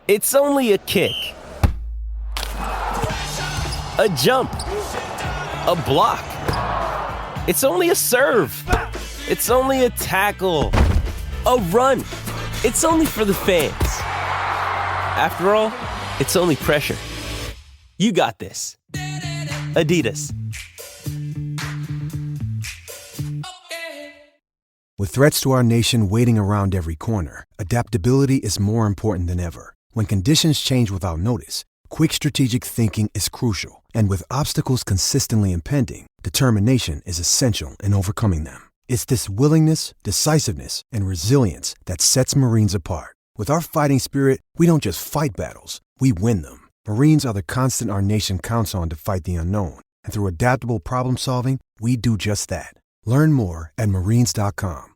It's only a kick, a jump, a block. It's only a serve. It's only a tackle, a run. It's only for the fans. After all, it's only pressure. You got this. Adidas. With threats to our nation waiting around every corner, adaptability is more important than ever. When conditions change without notice, quick strategic thinking is crucial. And with obstacles consistently impending, determination is essential in overcoming them. It's this willingness, decisiveness, and resilience that sets Marines apart. With our fighting spirit, we don't just fight battles, we win them. Marines are the constant our nation counts on to fight the unknown. And through adaptable problem solving, we do just that. Learn more at marines.com.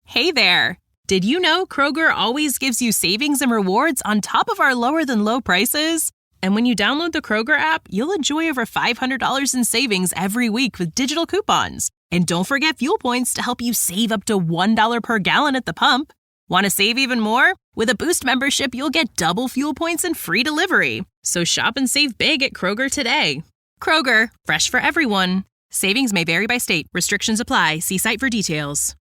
Hey there! Did you know Kroger always gives you savings and rewards on top of our lower than low prices? And when you download the Kroger app, you'll enjoy over $500 in savings every week with digital coupons. And don't forget fuel points to help you save up to $1 per gallon at the pump. Want to save even more? With a Boost membership, you'll get double fuel points and free delivery. So shop and save big at Kroger today. Kroger, fresh for everyone. Savings may vary by state. Restrictions apply. See site for details.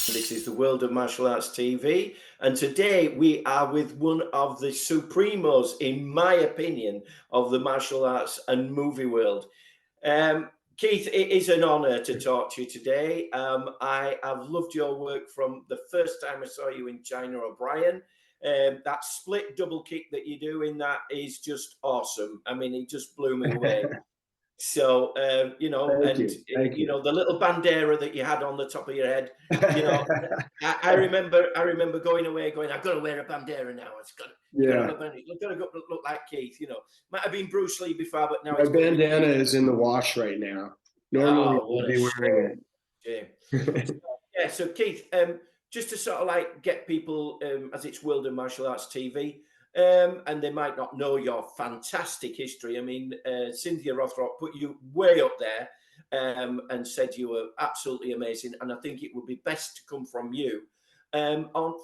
This is the World of Martial Arts TV, and today we are with one of the supremos, in my opinion, of the martial arts and movie world. Keith, it is an honor to talk to you today. I have loved your work from the first time I saw you in China O'Brien. That split double kick that you do in that is just awesome. I mean, it just blew me away. So, you know, Thank you know, the little bandera that you had on the top of your head, you know, I remember going away going, I've got to wear a bandera now. It's got to look like Keith, you know. Might have been Bruce Lee before, but now my bandana is in the wash right now. Normally we'll be wearing it. Yeah, so Keith, just to sort of like get people, as it's World of Martial Arts TV, and they might not know your fantastic history. I mean, Cynthia Rothrock put you way up there and said you were absolutely amazing. And I think it would be best to come from you.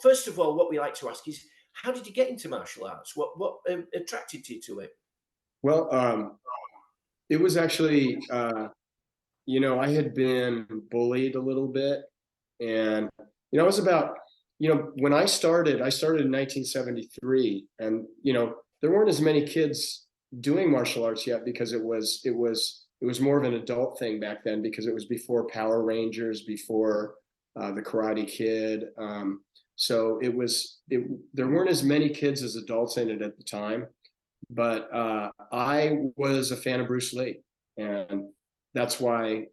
First of all, what we like to ask is, how did you get into martial arts? What attracted you to it? Well, it was actually, you know, I had been bullied a little bit. And, you know, it was about, you know, when I started in 1973, and, you know, there weren't as many kids doing martial arts yet because it was more of an adult thing back then, because it was before Power Rangers, before the Karate Kid. So there weren't as many kids as adults in it at the time, but I was a fan of Bruce Lee, and that's why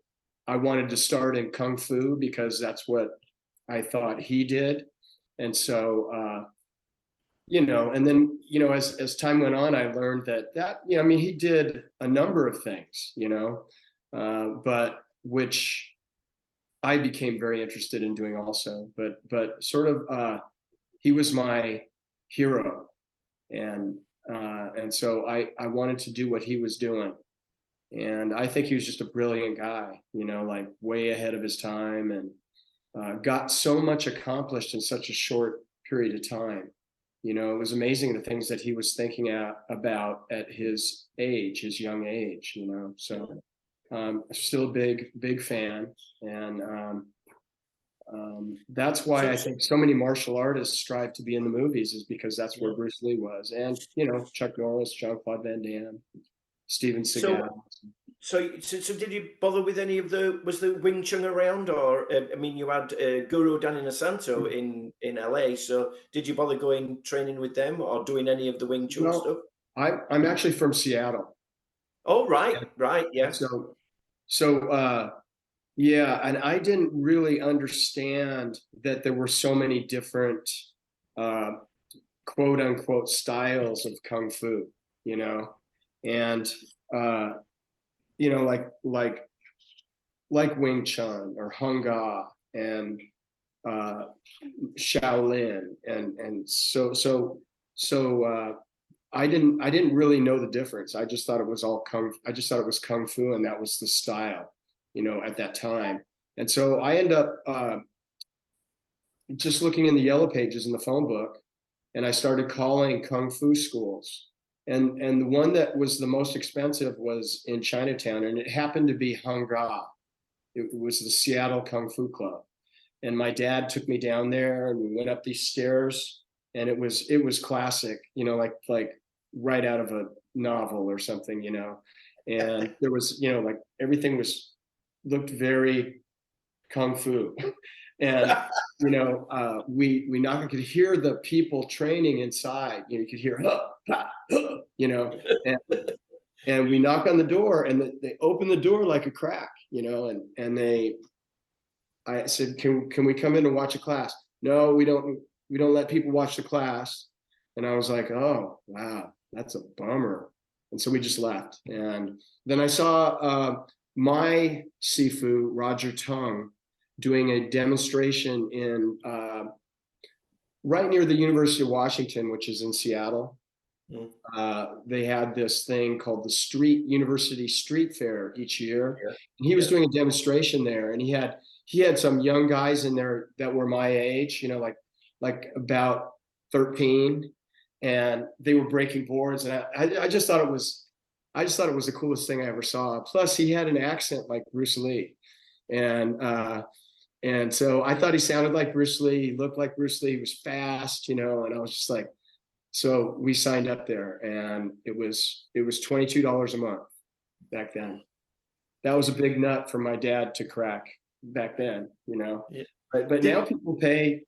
I wanted to start in Kung Fu, because that's what I thought he did. And so, you know, and then, you know, as time went on, I learned that, you know, I mean, he did a number of things, you know, but which I became very interested in doing also, but sort of, he was my hero. And so I wanted to do what he was doing. And I think he was just a brilliant guy, you know, like way ahead of his time, and got so much accomplished in such a short period of time. You know, it was amazing the things that he was thinking about at his age, his young age, you know. So still a big fan. And that's why I think so many martial artists strive to be in the movies, is because that's where Bruce Lee was. And, you know, Chuck Norris, Jean-Claude Van Damme, Steven Seagal. So did you bother with any of was the Wing Chun around? Or, I mean, you had Guru Danny Nasanto in LA. So did you bother going training with them or doing any of the Wing Chun stuff? I'm actually from Seattle. Oh, right. Yeah. So yeah. And I didn't really understand that there were so many different, quote unquote, styles of Kung Fu, you know, and, you know, like Wing Chun or Hung Ga and Shaolin, and so I didn't really know the difference. I just thought it was Kung Fu, and that was the style, you know, at that time. And so I ended up just looking in the yellow pages in the phone book, and I started calling kung fu schools. And the one that was the most expensive was in Chinatown, and it happened to be Hangga. It was the Seattle Kung Fu Club. And my dad took me down there, and we went up these stairs, and it was classic, you know, like right out of a novel or something, you know. And there was, you know, like everything looked very kung fu. And you know, we I could hear the people training inside. You know, you could hear, huh, ha, huh, you know, and we knock on the door, and they open the door like a crack, you know, and I said, can we come in and watch a class? No, we don't let people watch the class. And I was like, oh wow, that's a bummer. And so we just left. And then I saw my Sifu, Roger Tung, doing a demonstration in right near the University of Washington, which is in Seattle. They had this thing called the University Street Fair each year. Yeah. And he was doing a demonstration there, and he had some young guys in there that were my age, you know, like about 13, and they were breaking boards, and I just thought it was the coolest thing I ever saw. Plus, he had an accent like Bruce Lee, and so I thought he sounded like Bruce Lee. He looked like Bruce Lee. He was fast, you know, and I was just like, so we signed up there, and it was $22 a month back then. That was a big nut for my dad to crack back then, you know. Yeah. But now people pay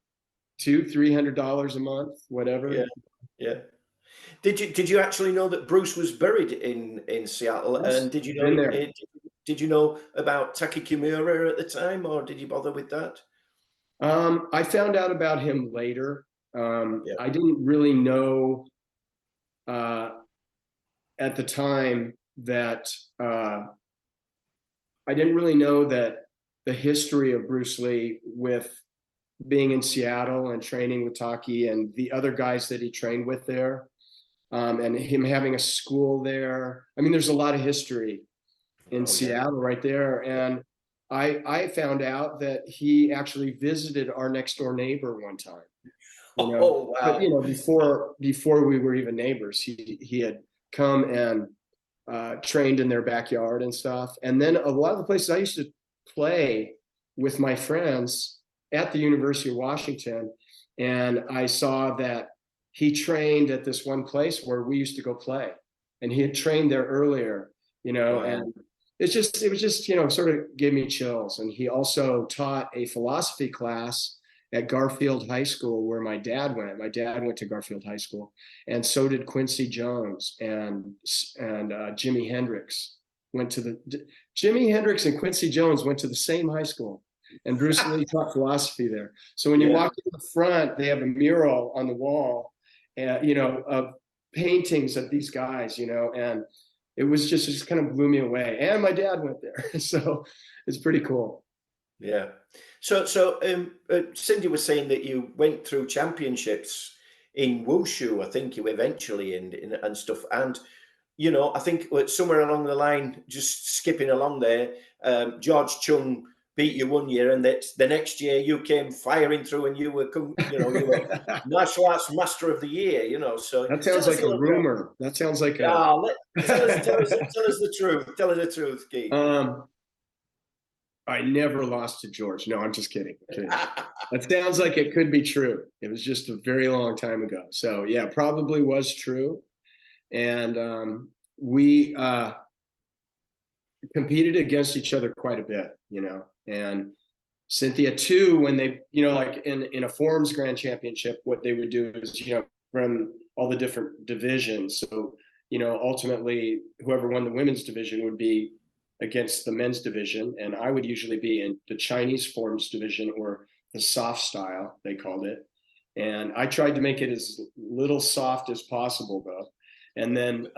$200-300 a month, whatever. Yeah, yeah. Did you actually know that Bruce was buried in Seattle? Yes. And did you know about Taki Kimura at the time, or did you bother with that? I found out about him later. I didn't really know at the time that I didn't really know that the history of Bruce Lee with being in Seattle and training with Taki and the other guys that he trained with there, and him having a school there. I mean, there's a lot of history in Seattle right there. And I found out that he actually visited our next door neighbor one time. You know? Oh, wow. But, you know, before we were even neighbors, he had come and trained in their backyard and stuff. And then a lot of the places I used to play with my friends at the University of Washington, and I saw that he trained at this one place where we used to go play, and he had trained there earlier, you know. Wow. And it was just, you know, sort of gave me chills. And he also taught a philosophy class at Garfield High School, where my dad went. My dad went to Garfield High School, and so did Quincy Jones and Jimi Hendrix. Jimi Hendrix and Quincy Jones went to the same high school, and Bruce Lee taught philosophy there. So when you walk in the front, they have a mural on the wall, you know, of paintings of these guys, you know, and it just kind of blew me away. And my dad went there, so it's pretty cool. Yeah. So Cindy was saying that you went through championships in wushu, I think you eventually, and stuff. And, you know, I think somewhere along the line, just skipping along there, George Chung beat you one year, and that the next year you came firing through, and you were martial arts master of the year, you know. So that sounds like a rumor. That sounds like tell us the truth. Tell us the truth, Keith. I never lost to George. No, I'm just kidding. That sounds like it could be true. It was just a very long time ago. So yeah, probably was true. And we competed against each other quite a bit, you know. And Cynthia too, when they, you know, like in a Forms Grand Championship, what they would do is, you know, run all the different divisions. So, you know, ultimately whoever won the women's division would be against the men's division, and I would usually be in the Chinese Forms division, or the soft style, they called it. And I tried to make it as little soft as possible, though. And then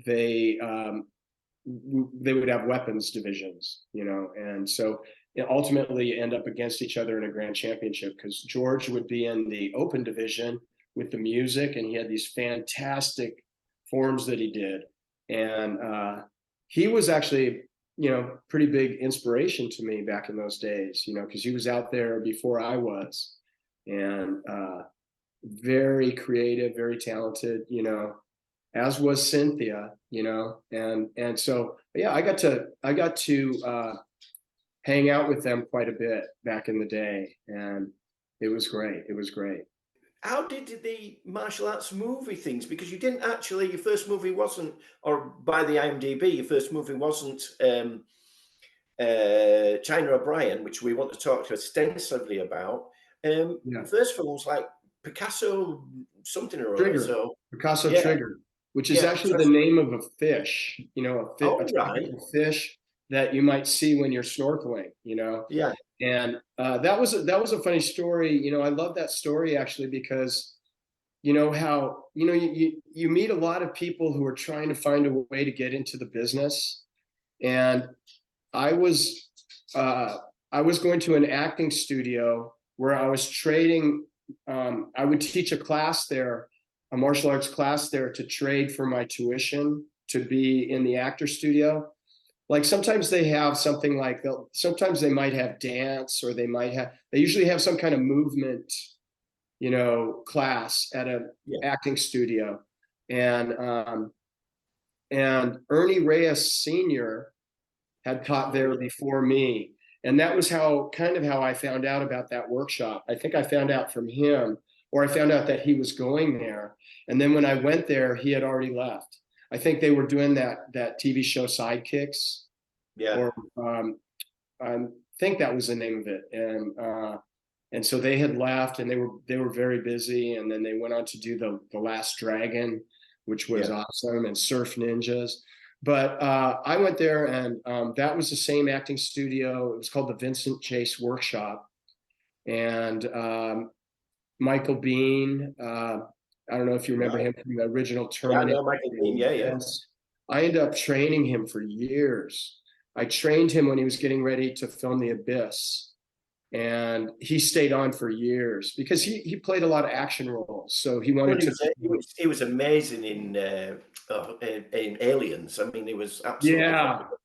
they would have weapons divisions, you know, and so ultimately end up against each other in a grand championship, because George would be in the open division with the music, and he had these fantastic forms that he did. And he was actually, you know, pretty big inspiration to me back in those days, you know, because he was out there before I was. and very creative, very talented, as was Cynthia, and so yeah, I got to hang out with them quite a bit back in the day, and it was great. It was great. How did the martial arts movie things? Because you didn't actually, your first movie wasn't, or by the IMDb, your first movie wasn't China O'Brien, which we want to talk extensively about. Yeah. First film was like Picasso something or other. Trigger. So Picasso yeah. Trigger, which is actually the name of a fish, a tropical fish that you might see when you're snorkeling, Yeah. And that was a funny story. I love that story actually because how you meet a lot of people who are trying to find a way to get into the business, and I was going to an acting studio where I was trading. I would teach a class there, a martial arts class there, to trade for my tuition to be in the actor studio. Like sometimes they have something like sometimes they might have dance, or they usually have some kind of movement, class at a acting studio. And Ernie Reyes Snr had taught there before me. And that was how I found out about that workshop. I think I found out from him, or I found out that he was going there. And then when I went there, he had already left. I think they were doing that TV show Sidekicks. Yeah. Or I think that was the name of it. And so they had left, and they were very busy. And then they went on to do the Last Dragon, which was awesome, and Surf Ninjas. But I went there, and that was the same acting studio. It was called the Vincent Chase Workshop. And Michael Biehn, I don't know if you remember him from the original Terminator. Yeah, Michael Biehn, yeah. I ended up training him for years. I trained him when he was getting ready to film The Abyss. And he stayed on for years because he played a lot of action roles. So he wanted He was amazing in Aliens. I mean, he was absolutely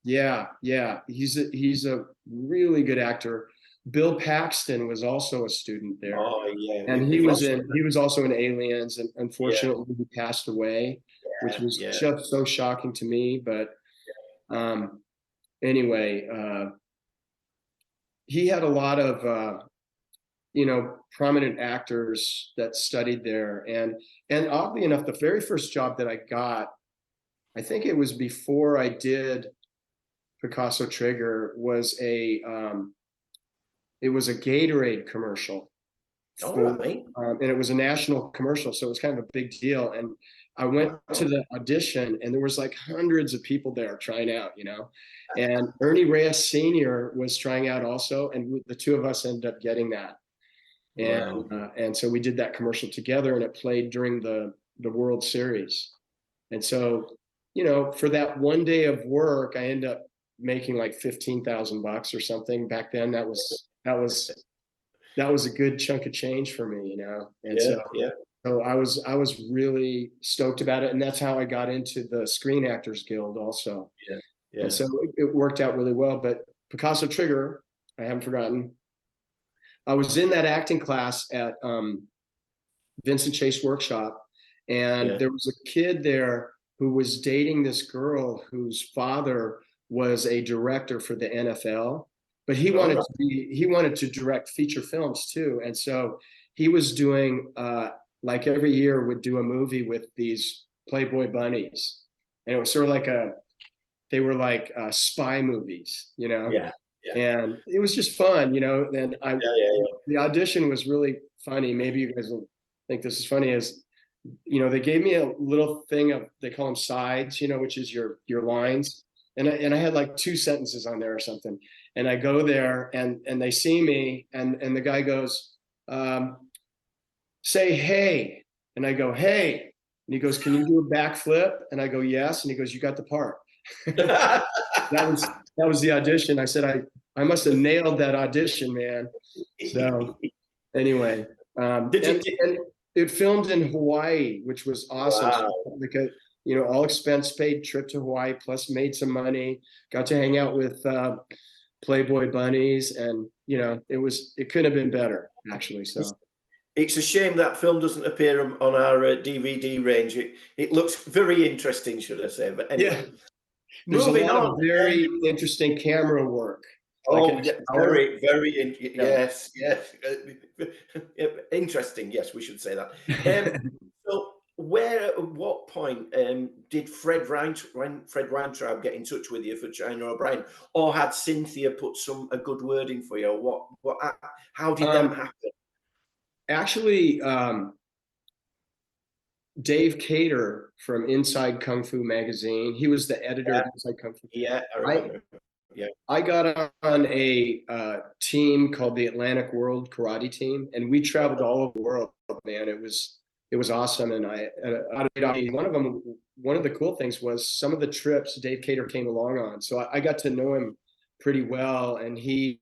yeah. He's a really good actor. Bill Paxton was also a student there. Oh yeah, and he was also in Aliens, and unfortunately he passed away, which was just so shocking to me. But anyway, he had a lot of prominent actors that studied there, and oddly enough, the very first job that I got, I think it was before I did Picasso Trigger, was a Gatorade commercial. And it was a national commercial, so it was kind of a big deal. And I went to the audition, and there was like hundreds of people there trying out, and Ernie Reyes Snr was trying out also, and the two of us ended up getting that. And so we did that commercial together, and it played during the World Series. And so, for that one day of work, I ended up making like $15,000 or something. Back then, that was a good chunk of change for me, And so I was really stoked about it, and that's how I got into the Screen Actors Guild also. And so it worked out really well. But Picasso Trigger, I haven't forgotten. I was in that acting class at Vincent Chase Workshop, and there was a kid there who was dating this girl whose father was a director for the NFL, but he wanted to direct feature films too. And so he was doing like every year would do a movie with these Playboy Bunnies, and it was sort of they were like spy movies, and it was just fun, and the audition was really funny. Maybe you guys will think this is funny. They gave me a little thing they call them sides, which is your lines. And I had like 2 sentences on there or something. And I go there, and they see me, and the guy goes, say, hey. And I go, hey. And he goes, can you do a backflip? And I go, yes. And he goes, you got the part. That was the audition. I said, I must have nailed that audition, man. So anyway, and it filmed in Hawaii, which was awesome. Wow. So like all expense paid trip to Hawaii, plus made some money, got to hang out with Playboy Bunnies, and it couldn't have been better, actually. So It's a shame that film doesn't appear on our DVD range. It looks very interesting, should I say? But anyway, Yeah. There's a moving lot on. of very interesting camera work. Oh, Like yeah, yes, yes. Interesting. Yes, we should say that. So, at what point did Fred Weintraub get in touch with you for China O'Brien, or had Cynthia put a good word in for you? Or how did that happen? Actually, Dave Cater from Inside Kung Fu magazine, he was the editor of Inside Kung Fu. Yeah, I remember. Yeah, I got on a team called the Atlantic World Karate Team, and we traveled all over the world, man. It was awesome. And one of the cool things was some of the trips Dave Cater came along on. So I got to know him pretty well, and he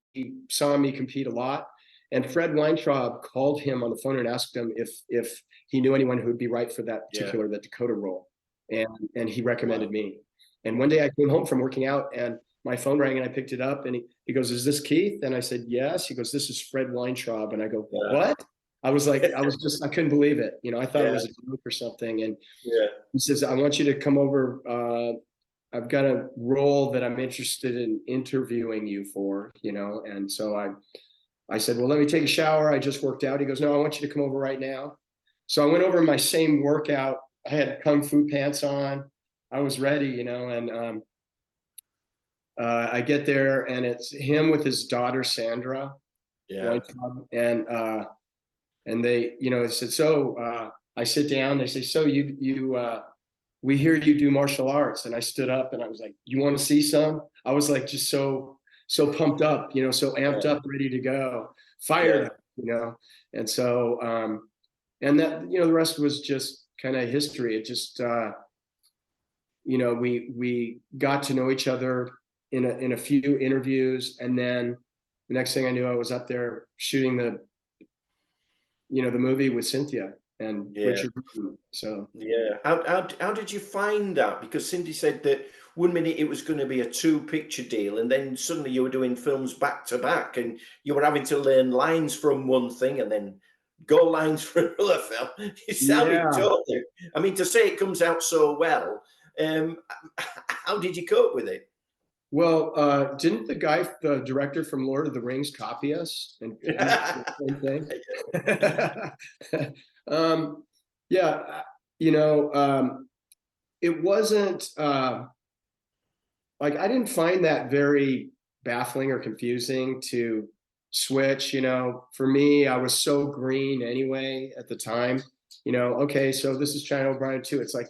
saw me compete a lot. And Fred Weintraub called him on the phone and asked him if he knew anyone who would be right for that particular, that Dakota role. And he recommended me. And one day I came home from working out and my phone rang and I picked it up and he goes, "Is this Keith?" And I said, "Yes." He goes, "This is Fred Weintraub." And I go, "What?" I was like, I couldn't believe it. You know, I thought it was a joke or something. And he says, "I want you to come over. I've got a role that I'm interested in interviewing you for, you know." And so I said, "Well, let me take a shower. I just worked out." He goes, "No, I want you to come over right now." So I went over in my same workout. I had Kung Fu pants on. I was ready, you know, and I get there and it's him with his daughter, Sandra. Yeah. And they, you know, said, "So I sit down, they say, "So we hear you do martial arts." And I stood up and I was like, "You want to see some?" I was like, just so pumped up, you know, so amped up, ready to go, fired up, you know. And so, and that, you know, the rest was just kind of history. It just, you know, we got to know each other in a few interviews. And then the next thing I knew, I was up there shooting the movie with Cynthia and Richard. So how did you find out? Because Cindy said that one minute it was going to be a 2-picture deal, and then suddenly you were doing films back to back, and you were having to learn lines from one thing and then go lines for another film. It sounded totally. I mean, to say it comes out so well, how did you cope with it? Well, didn't the director from Lord of the Rings copy us and do the same thing? You know, it wasn't like I didn't find that very baffling or confusing to switch. You know, for me, I was so green anyway at the time. You know, okay, so this is China O'Brien 2. It's like,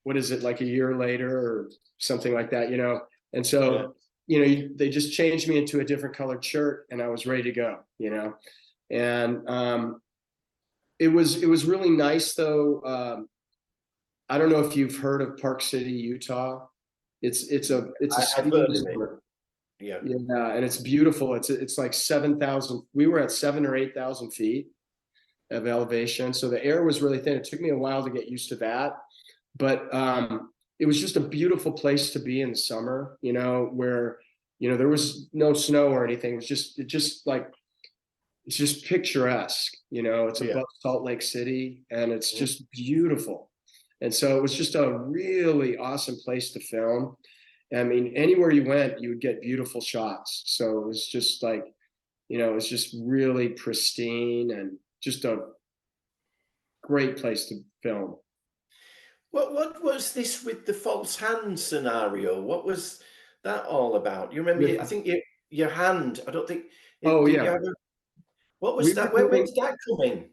what is it, like a year later or something like that, you know? And so, you know, they just changed me into a different colored shirt and I was ready to go, you know? And it was really nice though. I don't know if you've heard of Park City, Utah. It's a I've heard of it. Yeah, and it's beautiful. It's like 7,000. We were at 7,000 or 8,000 feet of elevation, so the air was really thin. It took me a while to get used to that, but it was just a beautiful place to be in the summer. You know, where there was no snow or anything. It's just picturesque. You know, it's above Salt Lake City, and it's just beautiful. And so it was just a really awesome place to film. I mean, anywhere you went, you would get beautiful shots. So it was just like, you know, it's just really pristine and just a great place to film. What was this with the false hand scenario? What was that all about? You remember? I think your hand. I don't think. What was that? When did that come in?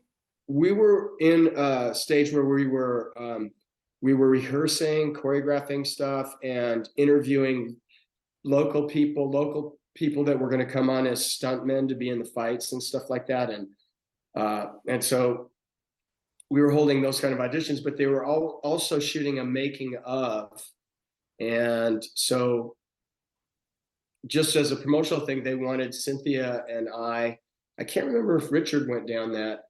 We were in a stage where we were rehearsing, choreographing stuff, and interviewing local people that were going to come on as stuntmen to be in the fights and stuff like that. And so we were holding those kind of auditions, but they were also shooting a making of. And so just as a promotional thing, they wanted Cynthia and I can't remember if Richard went down that.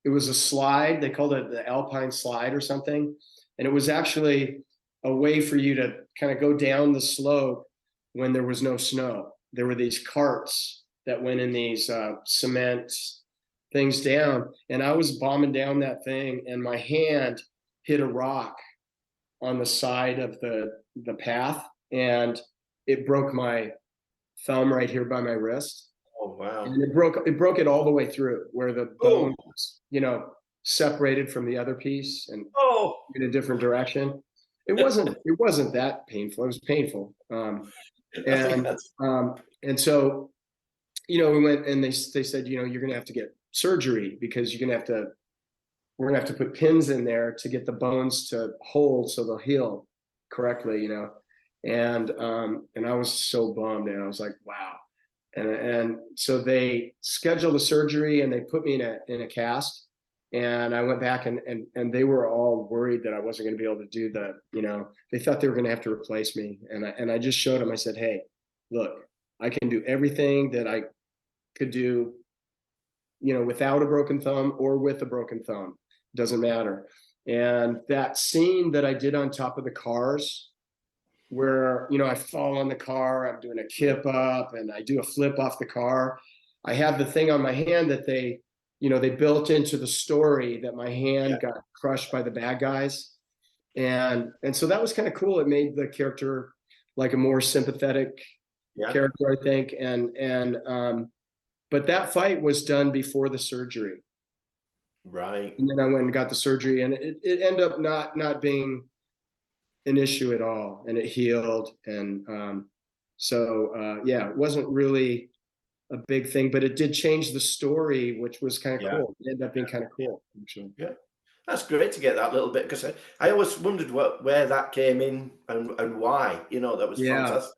It was a slide. They called it the Alpine slide or something. And it was actually a way for you to kind of go down the slope when there was no snow. There were these carts that went in these cement things down, and I was bombing down that thing, and my hand hit a rock on the side of the path, and it broke my thumb right here by my wrist. Oh wow! And it broke it all the way through, where the bone was, separated from the other piece and in a different direction. It wasn't that painful. It was painful. And so, we went, and they said, you're going to have to get surgery, because we're going to have to put pins in there to get the bones to hold so they'll heal correctly, and I was so bummed, and I was like, wow. And so they scheduled the surgery, and they put me in a cast, and I went back, and they were all worried that I wasn't going to be able to do they thought they were going to have to replace me. And I just showed them, I said, hey, look, I can do everything that I could do, without a broken thumb or with a broken thumb, doesn't matter. And that scene that I did on top of the cars, where, I fall on the car, I'm doing a kip up, and I do a flip off the car. I have the thing on my hand that they built into the story, that my hand got crushed by the bad guys. And so that was kind of cool. It made the character like a more sympathetic character, I think. But that fight was done before the surgery. Right. And then I went and got the surgery, and it ended up not being an issue at all, and it healed. And it wasn't really a big thing, but it did change the story, which was kind of cool. It ended up being kind of cool, actually. Yeah, that's great to get that little bit, because I always wondered where that came in and why. That was fantastic.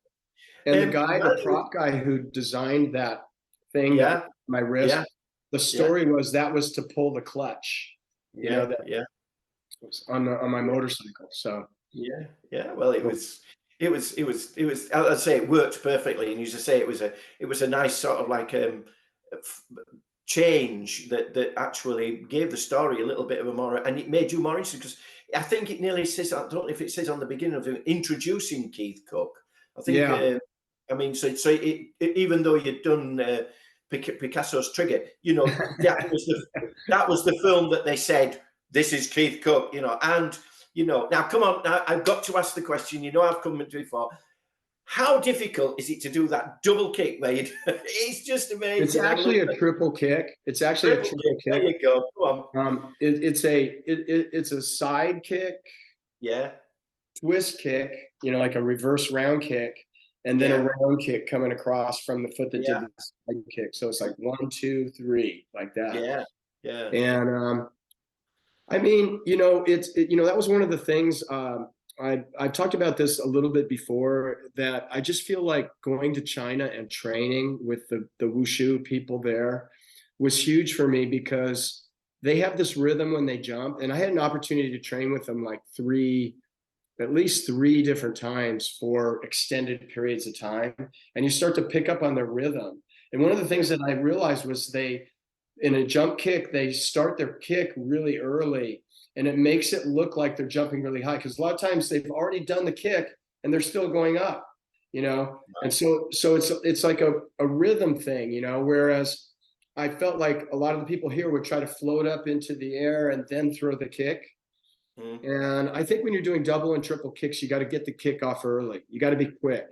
And the prop guy who designed that thing, my wrist, the story was that was to pull the clutch. On my motorcycle. So well, it was as I say, it worked perfectly. And as I say, it was a nice sort of like change that actually gave the story a little bit of a more, and it made you more interesting, because I think it nearly says, I don't know if it says on the beginning of it, introducing Keith Cooke. I think so even though you'd done Picasso's Trigger, that was the film that they said, this is Keith Cooke, and now come on, now I've got to ask the question, I've come into before. How difficult is it to do that double kick, mate? It's just amazing. It's actually a triple kick. It's actually a triple kick. There you go. Go on. It's a side kick. Yeah. Twist kick, like a reverse round kick, and then a round kick coming across from the foot that did the side kick. So it's like 1, 2, 3, like that. Yeah. And that was one of the things. I've talked about this a little bit before, that I just feel like going to China and training with the wushu people there was huge for me, because they have this rhythm when they jump, and I had an opportunity to train with them like at least three different times for extended periods of time, and you start to pick up on their rhythm. And one of the things that I realized was in a jump kick, they start their kick really early, and it makes it look like they're jumping really high, because a lot of times they've already done the kick and they're still going up, and so it's like a rhythm thing, whereas I felt like a lot of the people here would try to float up into the air and then throw the kick. And I think when you're doing double and triple kicks, you got to get the kick off early. You got to be quick,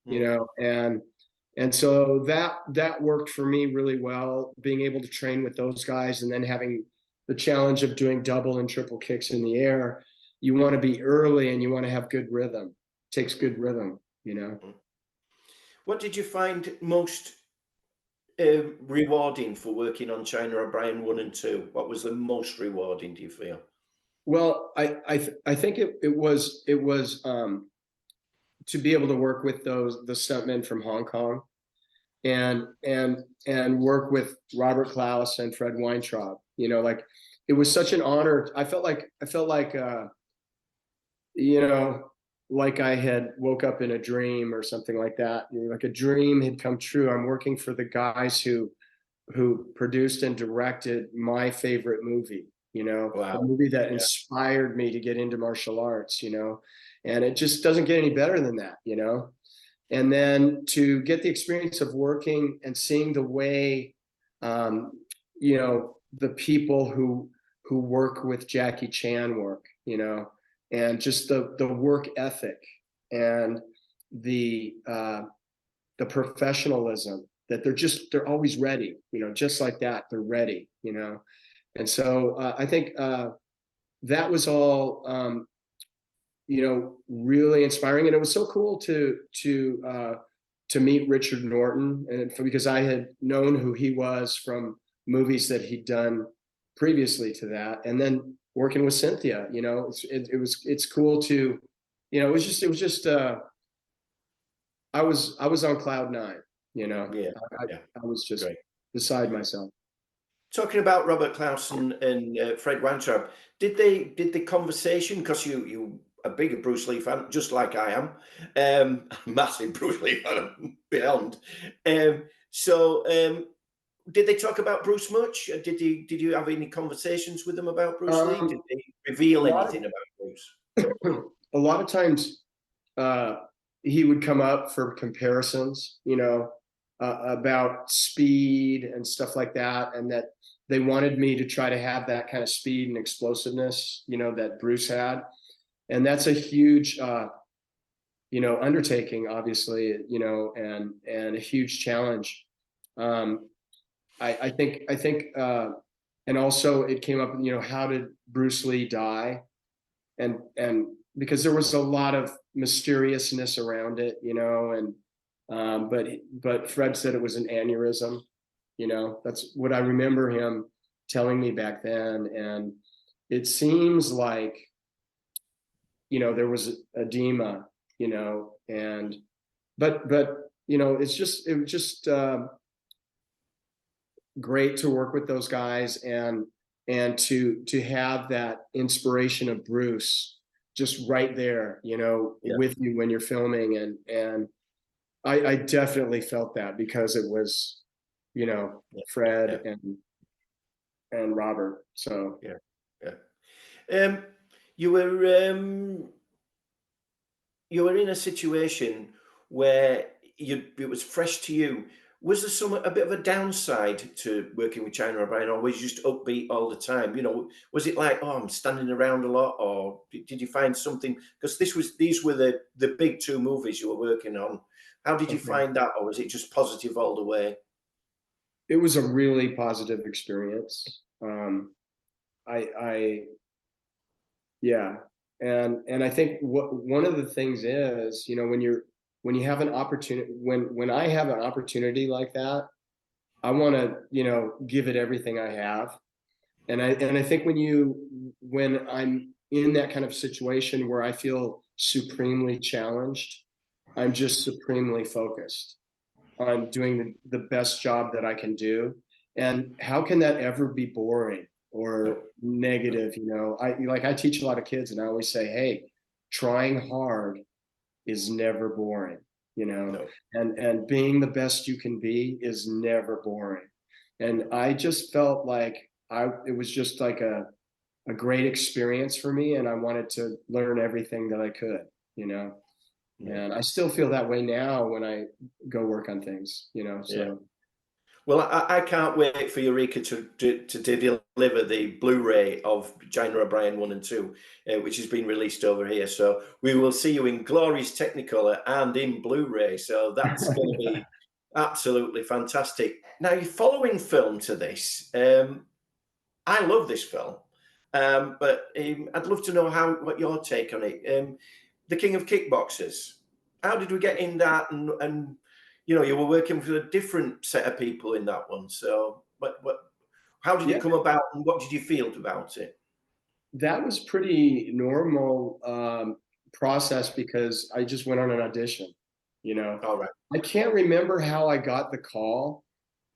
and so that worked for me really well, being able to train with those guys, and then having the challenge of doing double and triple kicks in the air. You want to be early, and you want to have good rhythm. It takes good rhythm, What did you find most rewarding for working on China O'Brien 1 and 2? What was the most rewarding, do you feel? Well, I think it was to be able to work with the stuntmen from Hong Kong, and work with Robert Klaus and Fred Weintraub. Like, it was such an honor. I felt like like I had woke up in a dream or something like that. Like a dream had come true. I'm working for the guys who produced and directed my favorite movie. A movie that inspired me to get into martial arts, and it just doesn't get any better than that, and then to get the experience of working and seeing the way, the people who work with Jackie Chan work, and just the work ethic and the professionalism that they're always ready, just like that. They're ready, And so I think that was all, really inspiring. And it was so cool to meet Richard Norton, and because I had known who he was from movies that he'd done previously to that, and then working with Cynthia, it's cool to, it was just I was on cloud nine, I was just Great. beside myself. Talking about Robert Clausen and Fred Weintraub, did the conversation, because you a bigger Bruce Lee fan, just like I am, massive Bruce Lee fan beyond. Did they talk about Bruce much? Did you have any conversations with them about Bruce Lee? Did they reveal anything about Bruce? A lot of times, he would come up for comparisons, about speed and stuff like that, and that they wanted me to try to have that kind of speed and explosiveness, that Bruce had. And that's a huge, undertaking, obviously, and a huge challenge. I think, and also it came up, how did Bruce Lee die? And because there was a lot of mysteriousness around it, but Fred said it was an aneurysm, that's what I remember him telling me back then. And it seems like, there was edema, but it was just great to work with those guys and to have that inspiration of Bruce just right there, with you when you're filming. And I definitely felt that because it was, Fred and Robert. So you were in a situation where it was fresh to you. Was there a bit of a downside to working with China O'Brien, or was you just upbeat all the time? Was it like, oh, I'm standing around a lot, or did you find something? Because these were the big two movies you were working on. How did you find that, or was it just positive all the way? It was a really positive experience. Yeah, and I think one of the things is, when you have an opportunity, when I have an opportunity like that, I want to, give it everything I have. And I think when I'm in that kind of situation where I feel supremely challenged, I'm just supremely focused on doing the best job that I can do. And how can that ever be boring or negative? I teach a lot of kids, and I always say, hey, trying hard is never boring, and being the best you can be is never boring. And I just felt like it was just like a great experience for me, and I wanted to learn everything that I could, and I still feel that way now when I go work on things, so. Yeah. Well, I can't wait for Eureka to deliver the Blu-ray of China O'Brien 1 and 2, which has been released over here. So we will see you in glorious Technicolor and in Blu-ray. So that's going to be absolutely fantastic. Now, your following film to this, I love this film, but I'd love to know what your take on it. The King of Kickboxers. How did we get in that? And you were working with a different set of people in that one. So, how did it come about, and what did you feel about it? That was pretty normal process because I just went on an audition. All right. I can't remember how I got the call.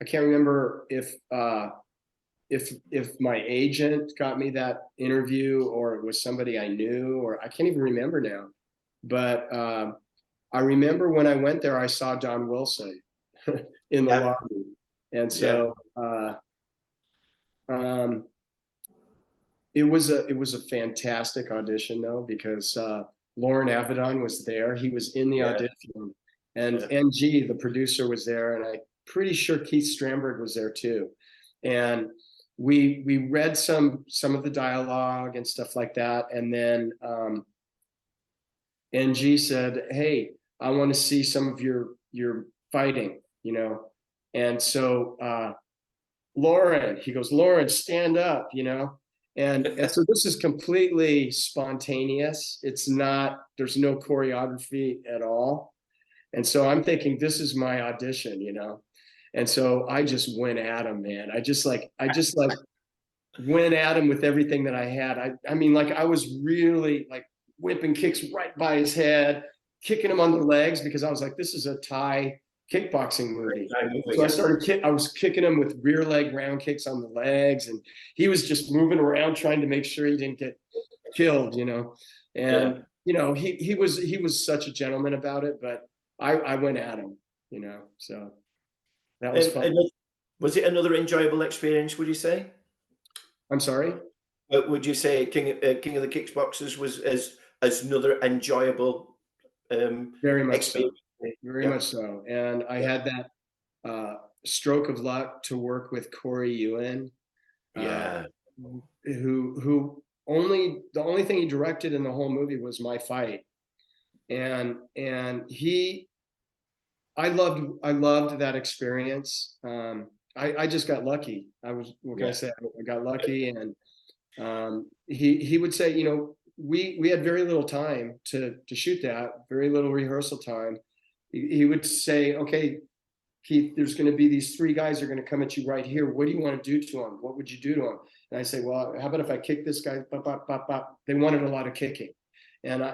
I can't remember if my agent got me that interview or it was somebody I knew, or I can't even remember now. But I remember when I went there, I saw Don Wilson in the lobby. And so it was a fantastic audition though, because Lauren Avedon was there. He was in the audition, and NG, the producer, was there, and I'm pretty sure Keith Strandberg was there too. And we read some of the dialogue and stuff like that. And then NG said, hey, I want to see some of your fighting, you know? And so Lauren, he goes, Lauren, stand up, you know? And so this is completely spontaneous. It's not, there's no choreography at all. And so I'm thinking, this is my audition, you know? And so I just went at him, man. I just like went at him with everything that I had. I mean, like I was really like whipping kicks right by his head, kicking him on the legs because I was like, this is a Thai kickboxing movie. So I was kicking him with rear leg round kicks on the legs, and he was just moving around trying to make sure he didn't get killed, you know. And you know, he was such a gentleman about it, but I went at him, you know. So that was fun. Was it another enjoyable experience, would you say? I'm sorry? Would you say King of the Kickboxers was as another enjoyable very much experience? So. Very much so. And I had that stroke of luck to work with Corey Ewan. Who the only thing he directed in the whole movie was my fight. And I loved that experience. I just got lucky. What can I say? I got lucky. And he would say, you know, we had very little time to shoot that, very little rehearsal time. He would say, okay, Keith, there's going to be these 3 guys that are going to come at you right here. What do you want to do to them? What would you do to them? And I say, well, how about if I kick this guy? Bop, bop, bop, bop. They wanted a lot of kicking. And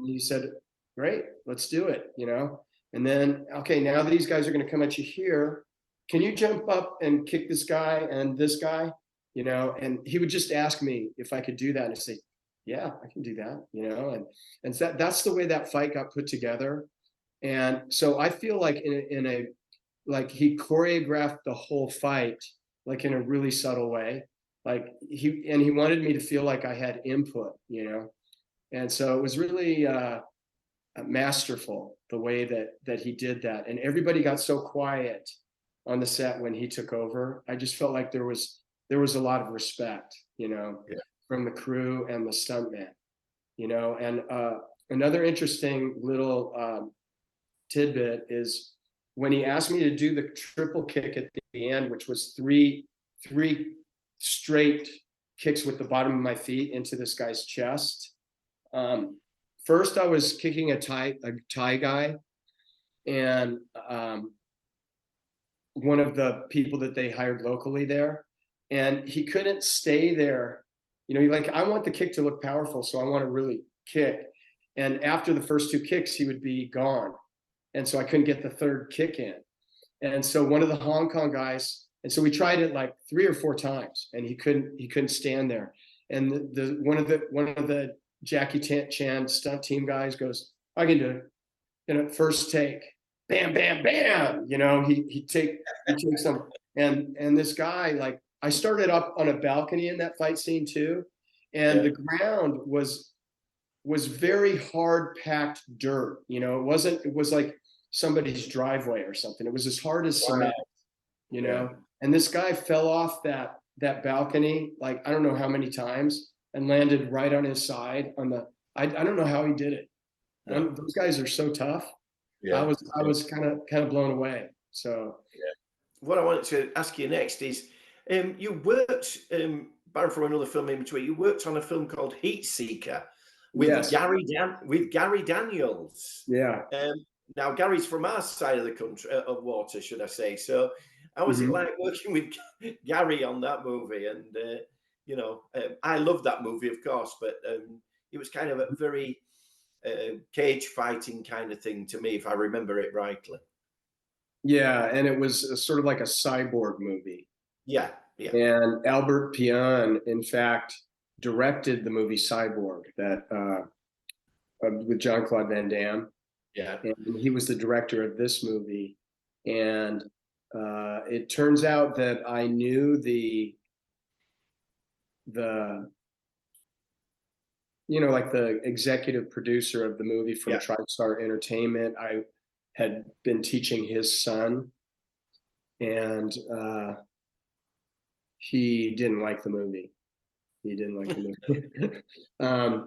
he said, great, let's do it, you know? And then, okay, now these guys are going to come at you here. Can you jump up and kick this guy and this guy? You know, and he would just ask me if I could do that. And I say, yeah, I can do that, you know? And that's the way that fight got put together. And so I feel like like he choreographed the whole fight, like in a really subtle way. Like he wanted me to feel like I had input, you know? And so it was really masterful the way that he did that. And everybody got so quiet on the set when he took over. I just felt like there was a lot of respect, you know, from the crew and the stuntman, you know. And another interesting little tidbit is when he asked me to do the triple kick at the end, which was three straight kicks with the bottom of my feet into this guy's chest. First, I was kicking a Thai guy, and one of the people that they hired locally there, and he couldn't stay there. You know, like, I want the kick to look powerful, so I want to really kick. And after the first 2 kicks, he would be gone. And so I couldn't get the third kick in. And so one of the Hong Kong guys, and so we tried it like 3 or 4 times, and he couldn't stand there. And one of the Jackie Chan stunt team guys goes, I can do it. You know, first take, bam, bam, bam. You know, he takes them. And this guy, like, I started up on a balcony in that fight scene too. And the ground was very hard packed dirt. You know, it was like somebody's driveway or something. It was as hard as cement, you know. And this guy fell off that balcony, like, I don't know how many times, and landed right on his side on the, I don't know how he did it. Those guys are so tough. I was kind of blown away. So what I wanted to ask you next is, you worked, borrow from another film in between, you worked on a film called Heatseeker with Gary Daniels. Now Gary's from our side of the country, of water, should I say. So how was it like working with Gary on that movie? And you know, I love that movie, of course, but it was kind of a very cage fighting kind of thing to me, if I remember it rightly. Yeah, and it was sort of like a cyborg movie. Yeah. And Albert Pion, in fact, directed the movie Cyborg with Jean-Claude Van Damme. Yeah, and he was the director of this movie. And it turns out that I knew the you know, like the executive producer of the movie from TriStar Entertainment. I had been teaching his son, and he didn't like the movie. He didn't like the movie.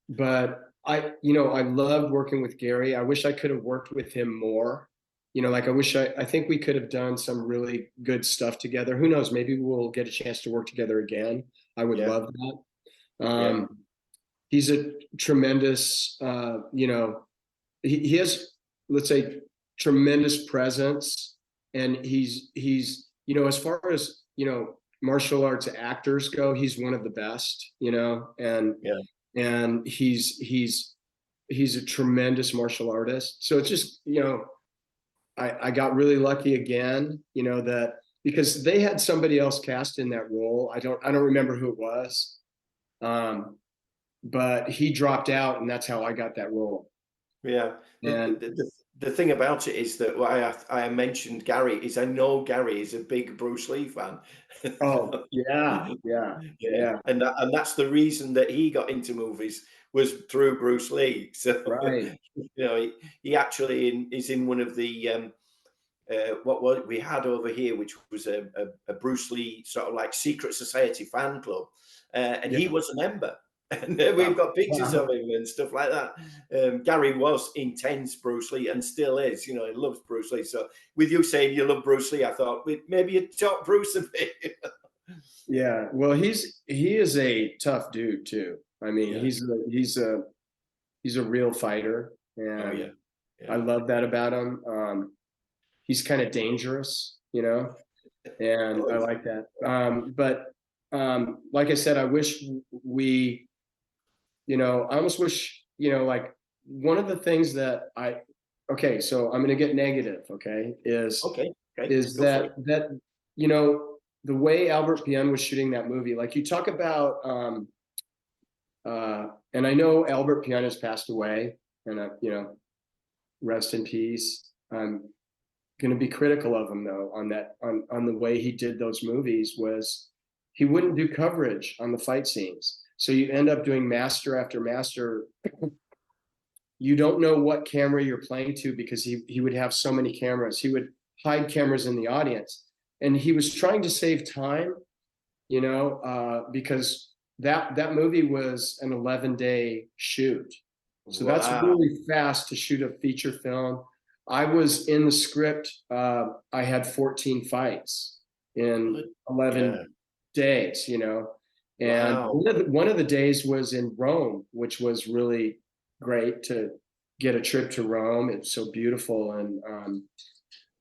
But I loved working with Gary. I wish I could have worked with him more. I think we could have done some really good stuff together. Who knows? Maybe we'll get a chance to work together again. I would love that. He's a tremendous, he has, let's say, tremendous presence. And he's, as far as, martial arts actors go, he's one of the best, and he's a tremendous martial artist. So it's just, I got really lucky again, that because they had somebody else cast in that role. I don't remember who it was. But he dropped out, and that's how I got that role. Yeah. And the thing about it is that why I mentioned Gary is I know Gary is a big Bruce Lee fan. Oh, yeah. And that's the reason that he got into movies was through Bruce Lee. So, right. He actually is in one of the what we had over here, which was a Bruce Lee sort of like secret society fan club, and he was a member. And we've got pictures of him and stuff like that. Gary was intense Bruce Lee and still is. He loves Bruce Lee. So with you saying you love Bruce Lee, I thought maybe you'd talk Bruce a bit. Yeah. Well, he is a tough dude too. I mean, he's a real fighter, and I love that about him. He's kind of dangerous, and I like that. But like I said, I wish we. I almost wish, like one of the things that so I'm going to get negative. Is that, the way Albert Pion was shooting that movie, like you talk about, and I know Albert Pion has passed away, and, rest in peace. I'm going to be critical of him though, on the way he did those movies. Was he wouldn't do coverage on the fight scenes. So you end up doing master after master. You don't know what camera you're playing to because he would have so many cameras. He would hide cameras in the audience. And he was trying to save time, because that movie was an 11-day shoot. So that's really fast to shoot a feature film. I was in the script. I had 14 fights in 11 days, And one of the days was in Rome, which was really great to get a trip to Rome. It's so beautiful. And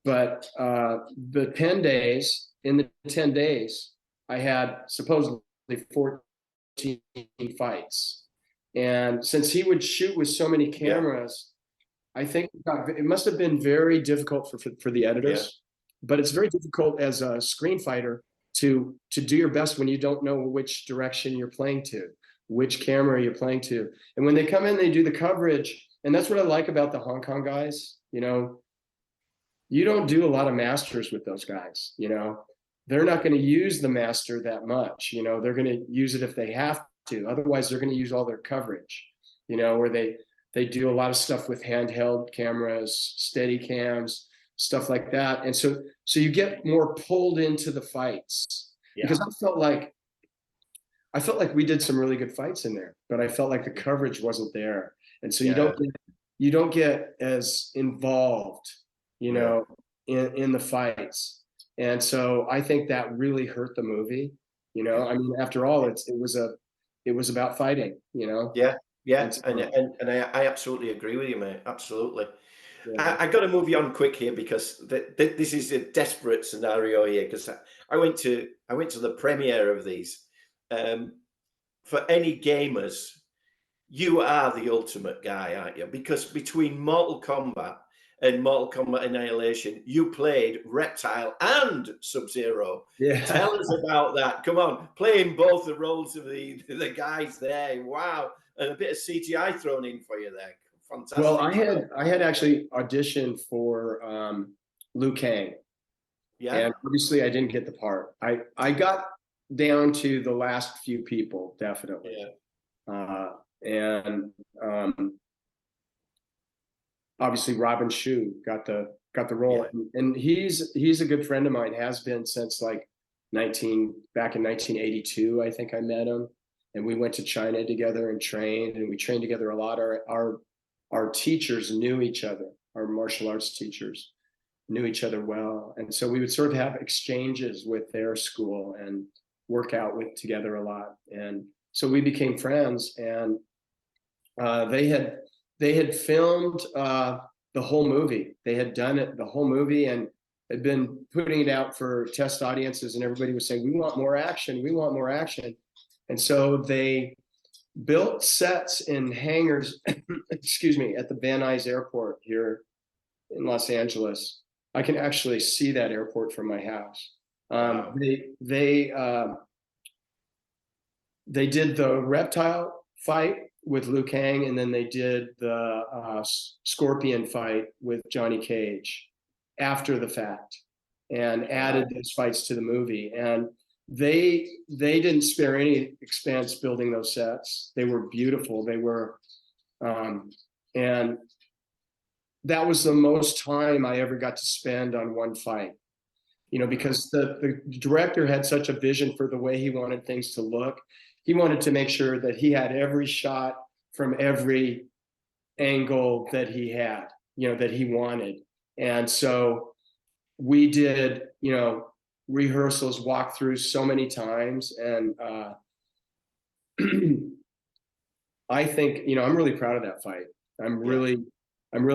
but the 10 days, in the 10 days, I had supposedly 14 fights. And since he would shoot with so many cameras, I think it must have been very difficult for the editors. But it's very difficult as a screen fighter to do your best when you don't know which direction you're playing to, which camera you're playing to. And when they come in, they do the coverage. And that's what I like about the Hong Kong guys. You don't do a lot of masters with those guys. They're not going to use the master that much. They're going to use it if they have to. Otherwise, they're going to use all their coverage, where they do a lot of stuff with handheld cameras, steady cams, stuff like that. And so you get more pulled into the fights, because I felt like we did some really good fights in there, but I felt like the coverage wasn't there. And so you don't get as involved, in the fights. And so I think that really hurt the movie. I mean, after all, it was about fighting, And I absolutely agree with you, mate. Absolutely. I got to move you on quick here because this is a desperate scenario here, because I went to the premiere of these. For any gamers, you are the ultimate guy, aren't you? Because between Mortal Kombat and Mortal Kombat Annihilation, you played Reptile and Sub-Zero. Yeah. Tell us about that. Come on, playing both the roles of the guys there. Wow. And a bit of CGI thrown in for you there. Fantastic. Well, I had actually auditioned for Liu Kang. Yeah. And obviously I didn't get the part. I got down to the last few people, definitely. Yeah. Obviously Robin Shu got the role. Yeah. And he's a good friend of mine, has been since like back in 1982, I think I met him, and we went to China together and trained, and we trained together a lot. Our teachers knew each other. Our martial arts teachers knew each other well, and so we would sort of have exchanges with their school and work out together a lot. And so we became friends, and they had filmed the whole movie. They had done the whole movie, and had been putting it out for test audiences, and everybody was saying, we want more action, we want more action. And so they built sets in hangars, excuse me, at the Van Nuys Airport here in Los Angeles. I can actually see that airport from my house. Wow. They did the reptile fight with Liu Kang, and then they did the scorpion fight with Johnny Cage after the fact, and added those fights to the movie. And they didn't spare any expense building those sets. They were beautiful. They were, and that was the most time I ever got to spend on one fight, because the director had such a vision for the way he wanted things to look. He wanted to make sure that he had every shot from every angle that he had, that he wanted. And so we did, rehearsals, walkthroughs so many times. And I think, I'm really proud of that fight. I'm really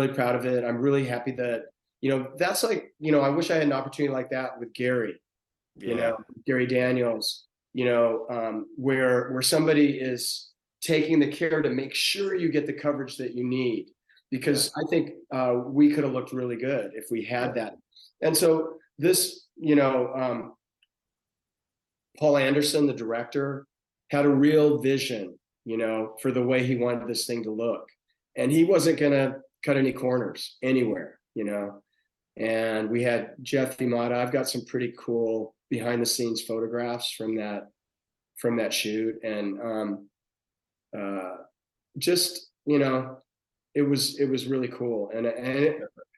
proud of it. I'm really happy that, that's like, I wish I had an opportunity like that with Gary, Gary Daniels, where somebody is taking the care to make sure you get the coverage that you need. Because I think we could have looked really good if we had that. And so this, Paul Anderson, the director, had a real vision, for the way he wanted this thing to look. And he wasn't going to cut any corners anywhere, And we had Jeff Imada. I've got some pretty cool behind the scenes photographs from that shoot. And just, it was really cool. And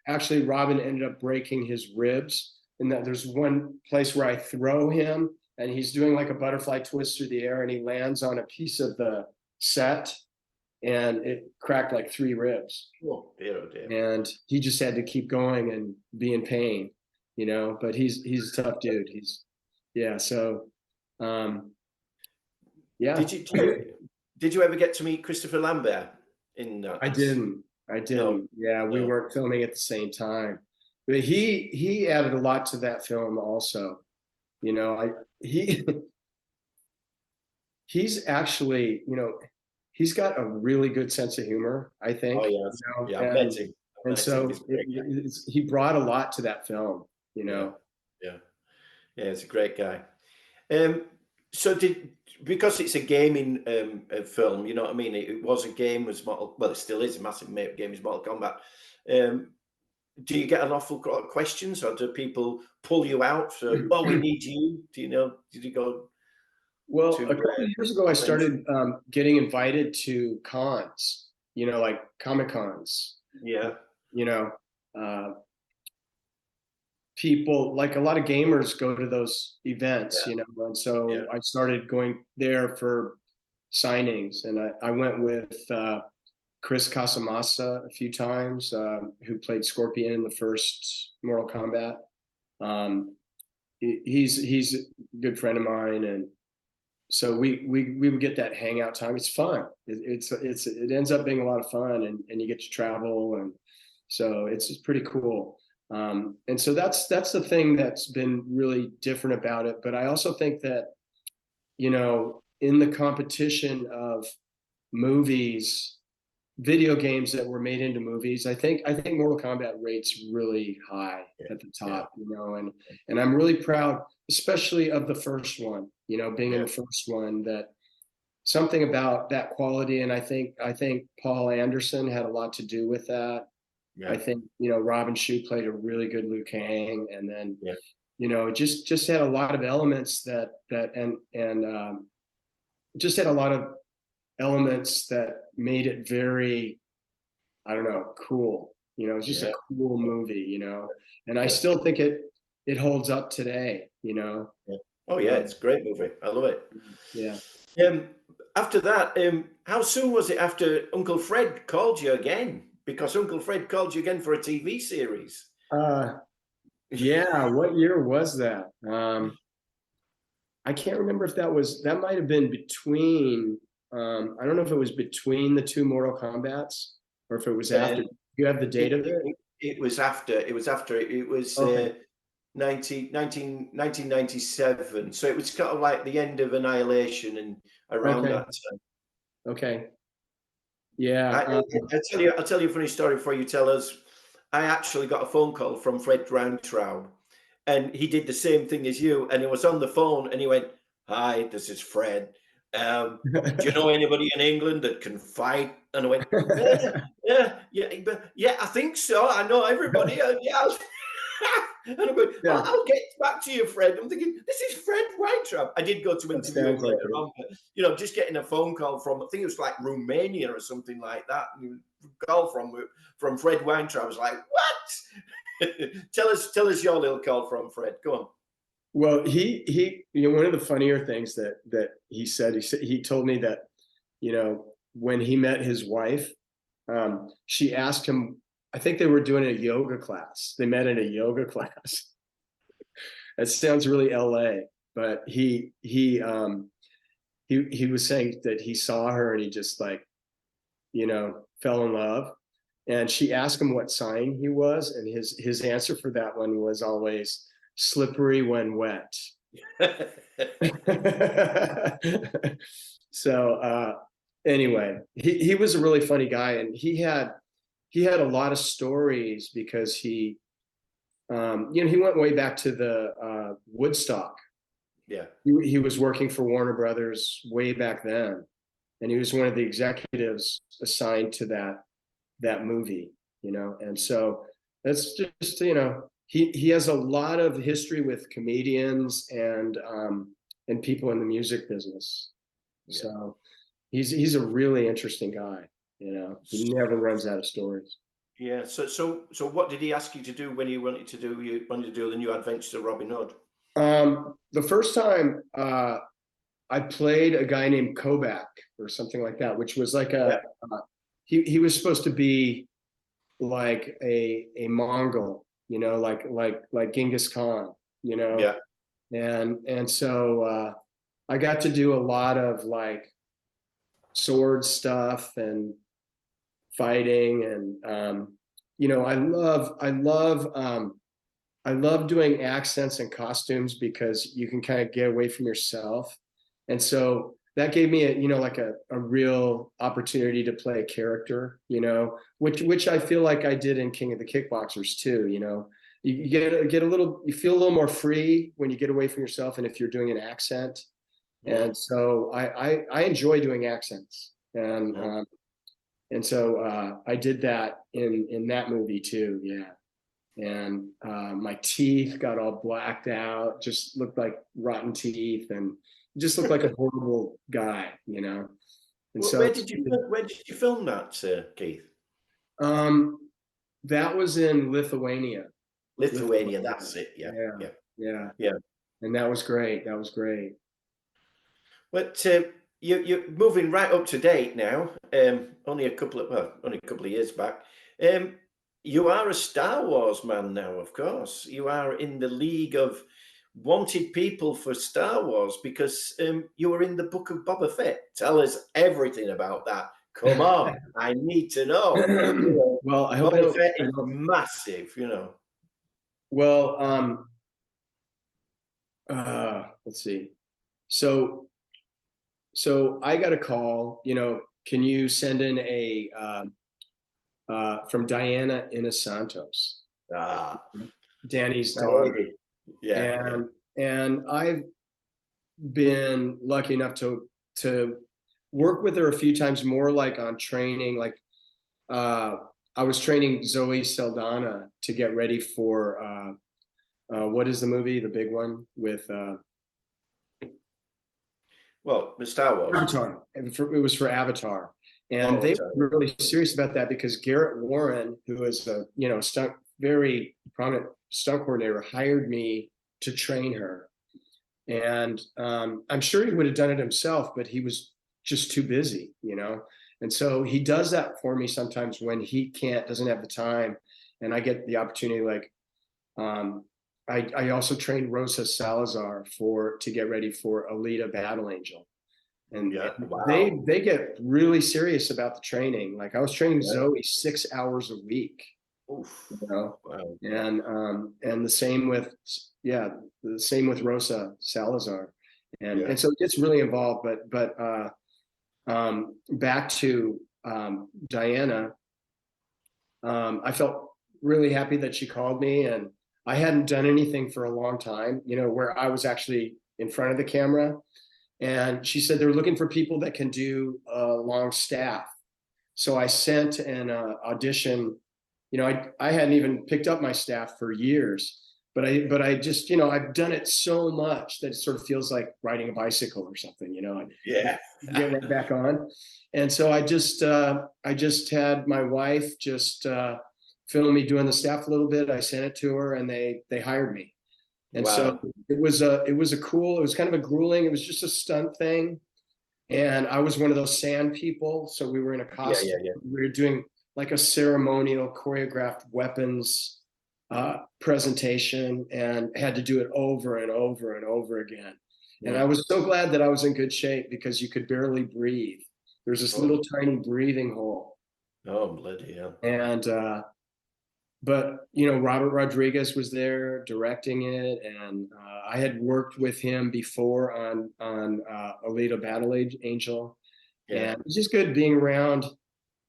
actually, Robin ended up breaking his ribs. And that there's one place where I throw him, and he's doing like a butterfly twist through the air, and he lands on a piece of the set, and it cracked like 3 ribs. Oh, dear. And he just had to keep going and be in pain, But he's a tough dude. So, yeah. Did you ever get to meet Christopher Lambert in that? I didn't. No. Yeah, we weren't filming at the same time. But he added a lot to that film also. He's actually, he's got a really good sense of humor, I think. Oh yeah, and so he brought a lot to that film, Yeah, he's a great guy. So because it's a gaming film, you know what I mean? It was a game, it still is a massive game, is Mortal Kombat. Do you get an awful lot of questions, or do people pull you out for, we need you? Do you know, did you go? Well, a couple of years ago, I started getting invited to cons, like Comic Cons. Yeah. People, like a lot of gamers, go to those events, and so I started going there for signings, and I went with Chris Casamassa a few times, who played Scorpion in the first Mortal Kombat. He's a good friend of mine, and so we would get that hangout time. It's fun. It ends up being a lot of fun, and you get to travel, and so it's just pretty cool. And so that's the thing that's been really different about it. But I also think that, in the competition of movies, video games that were made into movies, I think Mortal Kombat rates really high at the top, and I'm really proud, especially of the first one, being in the first one, that something about that quality. And I think Paul Anderson had a lot to do with that. Yeah. I think, Robin Shou played a really good Liu Kang, and then, just had a lot of elements that just had a lot of elements that made it very, I don't know, cool. It's just a cool movie, and I still think it holds up today, Oh yeah, it's a great movie. I love it. Yeah. After that, how soon was it after Uncle Fred called you again? Because Uncle Fred called you again for a TV series. Yeah. What year was that? I can't remember if that might have been between, I don't know if it was between the two Mortal Kombats or if it was after. You have the date of it? It was after. It was after. It was Okay. 1997. So it was kind of like the end of Annihilation and around Okay. that time. Okay. Yeah. I'll tell you a funny story before you tell us. I actually got a phone call from Fred Weintraub, and he did the same thing as you. And he was on the phone, and he went, "Hi, this is Fred. Do you know anybody in England that can fight?" And I went, yeah, I think so. I know everybody. Yeah." And I'm going, Yeah. I'll get back to you, Fred. I'm thinking, this is Fred Weintraub. I did go to interview him later on, but just getting a phone call from, I think it was like Romania or something like that. And call from Fred Weintraub. I was like, what? tell us your little call from Fred. Go on. Well, he one of the funnier things that he said, he told me that, when he met his wife, she asked him, I think they were doing a yoga class. They met in a yoga class. That sounds really LA, but he was saying that he saw her and he just fell in love. And she asked him what sign he was, and his answer for that one was always slippery when wet. So anyway, he was a really funny guy, and he had a lot of stories because he went way back to the Woodstock. Yeah. He was working for Warner Brothers way back then, and he was one of the executives assigned to that movie, and so that's just, he has a lot of history with comedians and people in the music business. Yeah. So he's a really interesting guy. He never runs out of stories. Yeah. So what did he ask you to do when you wanted to do the New Adventures of Robin Hood? The first time I played a guy named Kombat or something like that, which was like he was supposed to be like a Mongol, like Genghis Khan, Yeah. And so I got to do a lot of like sword stuff and fighting, and I love doing accents and costumes because you can kind of get away from yourself, and so that gave me a real opportunity to play a character, which I feel like I did in King of the Kickboxers too. You feel a little more free when you get away from yourself, and if you're doing an accent. And so I enjoy doing accents, and so I did that in that movie too. Yeah. And my teeth got all blacked out, just looked like rotten teeth, and just looked like a horrible guy, And so where did you film that, Keith? That was in Lithuania. Lithuania, that's it. Yeah. And that was great. But you're moving right up to date now. Only a couple of years back. You are a Star Wars man now, of course. You are in the league of wanted people for Star Wars because you were in the Book of Boba Fett. Tell us everything about that. Come on, I need to know. Well, I hope Boba Fett is massive, Well, let's see. So I got a call, can you send in a from Diana Inosantos, Danny's daughter. Yeah. And I've been lucky enough to work with her a few times, more like on training. Like I was training Zoe Saldana to get ready for what is the movie, the big one with Star Wars. Avatar. It was for Avatar. And they were really serious about that because Garrett Warren, who is a very prominent stunt coordinator, hired me to train her. And I'm sure he would have done it himself, but he was just too busy, and so he does that for me sometimes when he doesn't have the time, and I get the opportunity. Like I also trained Rosa Salazar to get ready for Alita Battle Angel, and wow. they get really serious about the training. Like I was training Zoe 6 hours a week. Oof. Wow. And the same with Rosa Salazar, and so it gets really involved. But back to Diana, I felt really happy that she called me, and I hadn't done anything for a long time, where I was actually in front of the camera. And she said they're looking for people that can do long staff. So I sent an audition. I hadn't even picked up my staff for years, but I just, I've done it so much that it sort of feels like riding a bicycle or something, Yeah. Get right back on. And so I just had my wife just film me doing the staff a little bit. I sent it to her, and they hired me. And so it was kind of a grueling, it was just a stunt thing. And I was one of those sand people. So we were in a costume. Yeah. We were doing like a ceremonial choreographed weapons presentation, and had to do it over and over and over again. And I was so glad that I was in good shape, because you could barely breathe. There's this little tiny breathing hole. Oh, bloody hell. And but Robert Rodriguez was there directing it, and I had worked with him before on Alita Battle Angel, and it's just good being around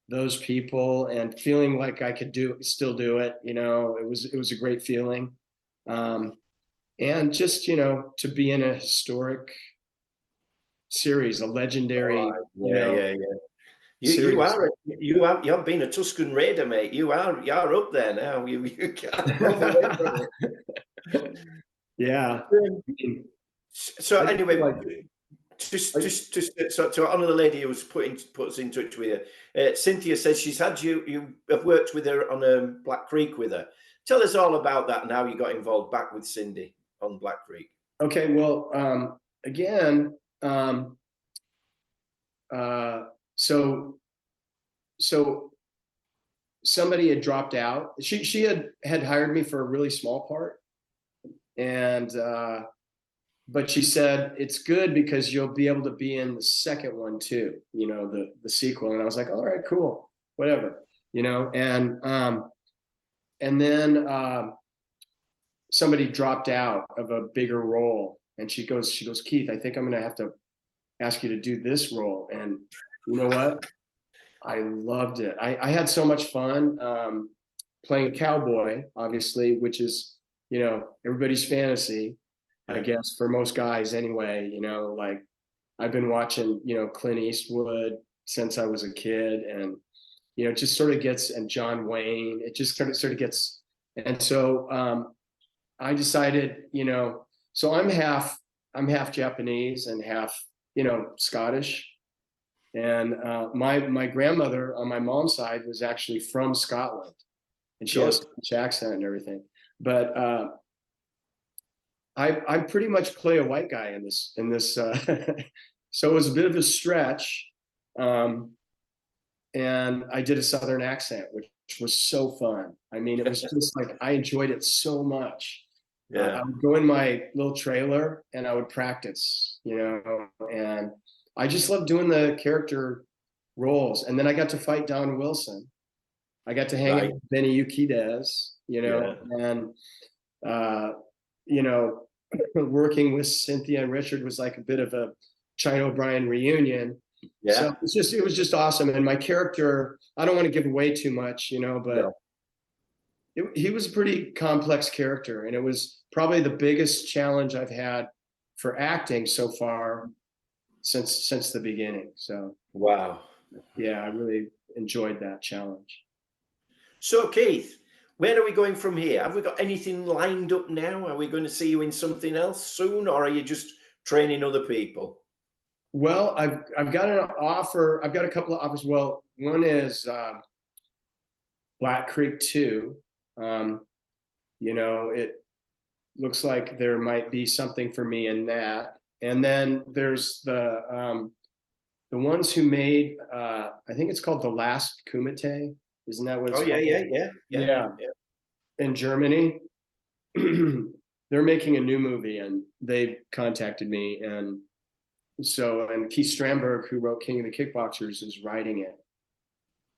those people and feeling like I could still do it. It was a great feeling, and just to be in a historic series, a legendary. You have been a Tuscan Raider, mate. You're up there now. You can't. Yeah. So anyway, to honor the lady who was put us in touch with you, Cynthia says she's had you have worked with her on Black Creek with her. Tell us all about that and how you got involved back with Cindy on Black Creek. Okay, well, again, so somebody had dropped out. She had hired me for a really small part, and but she said it's good because you'll be able to be in the second one too, the sequel. And I was like, all right, cool, whatever, and then somebody dropped out of a bigger role, and she goes, Keith, I think I'm gonna have to ask you to do this role. And you know what? I loved it. I had so much fun playing a cowboy, obviously, which is, everybody's fantasy, I guess, for most guys anyway. Like I've been watching, Clint Eastwood since I was a kid, and, it just sort of gets, and John Wayne, it just sort of gets. And so I decided, so I'm half Japanese and half, Scottish. And my grandmother on my mom's side was actually from Scotland, and she has a Scottish accent and everything. But I pretty much play a white guy in this. So it was a bit of a stretch, and I did a Southern accent, which was so fun. I mean, it was just like I enjoyed it so much. I would go in my little trailer and I would practice, and I just love doing the character roles. And then I got to fight Don Wilson. I got to hang out with Benny Urquidez, and, working with Cynthia and Richard was like a bit of a China O'Brien reunion. Yeah. So it was just awesome. And my character, I don't want to give away too much, but he was a pretty complex character. And it was probably the biggest challenge I've had for acting so far since the beginning. So wow, yeah, I really enjoyed that challenge. So Keith, where are we going from here? Have we got anything lined up now? Are we going to see you in something else soon, or are you just training other people? Well, I've got an offer. I've got a couple of offers. Well, one is Black Creek 2. looks like there might be something for me in that. And then there's the ones who made, I think it's called The Last Kumite. Isn't that what it's Oh called? yeah. In Germany. They're making a new movie, and they contacted me, and Keith Strandberg, who wrote King of the Kickboxers, is writing it.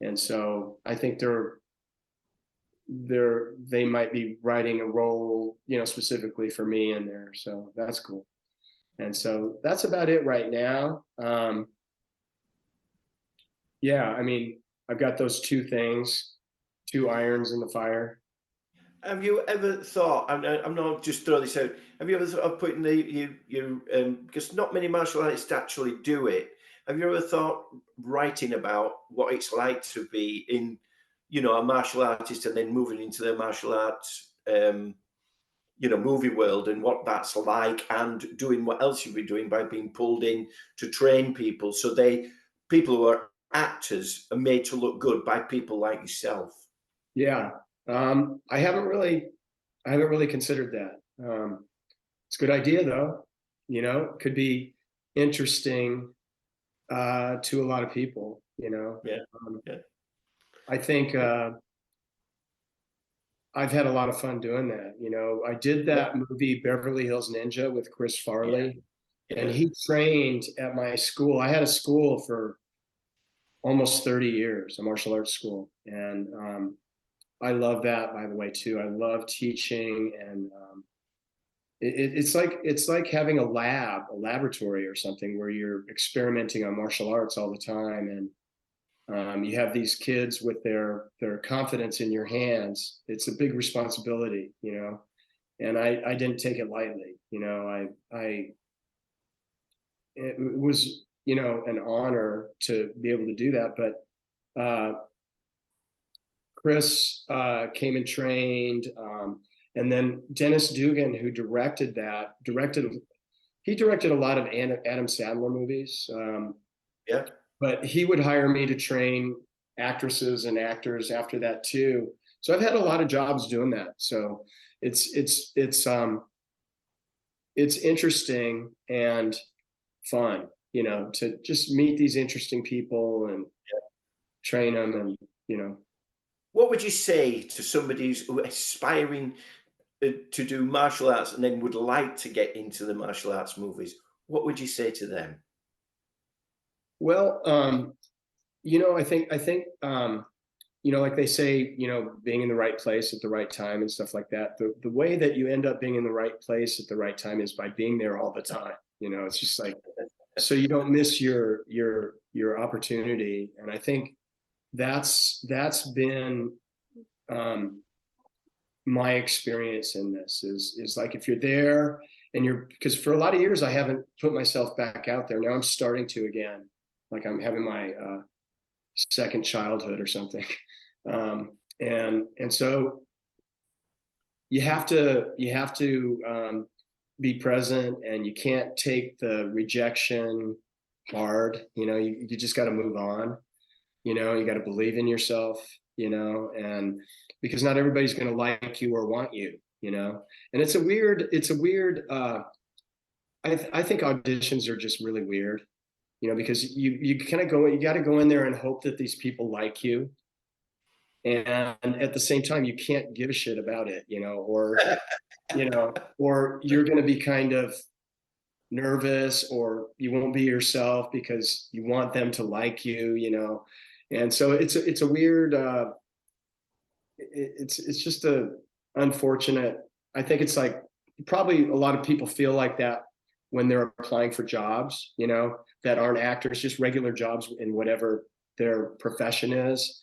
And so I think they might be writing a role, specifically for me in there. So that's cool. And so that's about it right now. Yeah, I mean, I've got those two things, two irons in the fire. Have you ever thought? I'm not just throw this out. Have you ever thought of putting because not many martial artists actually do it. Have you ever thought writing about what it's like to be in, a martial artist and then moving into the martial arts, movie world, and what that's like, and doing what else you've been doing by being pulled in to train people, so people who are actors are made to look good by people like yourself? Yeah. I haven't really considered that. It's a good idea though, could be interesting to a lot of people, Yeah. I think I've had a lot of fun doing that. I did that movie Beverly Hills Ninja with Chris Farley, and he trained at my school. I had a school for almost 30 years, a martial arts school, and I love that, by the way, too. I love teaching, and it's like having a laboratory or something where you're experimenting on martial arts all the time, and you have these kids with their confidence in your hands. It's a big responsibility, and I didn't take it lightly. It was, an honor to be able to do that. But Chris came and trained, and then Dennis Dugan, who directed a lot of Adam Sandler movies. But he would hire me to train actresses and actors after that too. So I've had a lot of jobs doing that. So it's interesting and fun, to just meet these interesting people and train them, and What would you say to somebody who's aspiring to do martial arts and then would like to get into the martial arts movies? What would you say to them? Well, I think, like they say, being in the right place at the right time and stuff like that. The way that you end up being in the right place at the right time is by being there all the time. It's just like, so you don't miss your opportunity. And I think that's been my experience in this is like, if you're there and because for a lot of years I haven't put myself back out there. Now I'm starting to again. Like I'm having my second childhood or something, and so you have to be present, and you can't take the rejection hard. You just got to move on. You got to believe in yourself. And because not everybody's going to like you or want you. And it's a weird. I think auditions are just really weird. Because you kind of you got to go in there and hope that these people like you. And at the same time, you can't give a shit about it, or, or you're going to be kind of nervous, or you won't be yourself because you want them to like you, And so it's a weird, it's just a unfortunate. I think it's like, probably a lot of people feel like that when they're applying for jobs, that aren't actors, just regular jobs in whatever their profession is,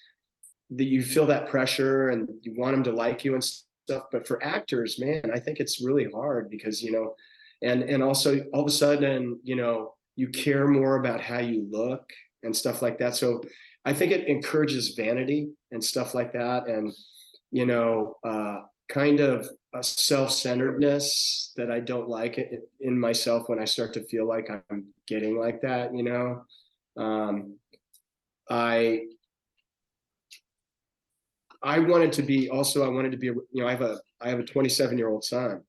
that you feel that pressure and you want them to like you and stuff. But for actors, man, I think it's really hard because, and also all of a sudden, you care more about how you look and stuff like that. So I think it encourages vanity and stuff like that. And, kind of a self-centeredness that I don't like it in myself when I start to feel like I'm getting like that, I wanted to be, I have a 27-year-old son,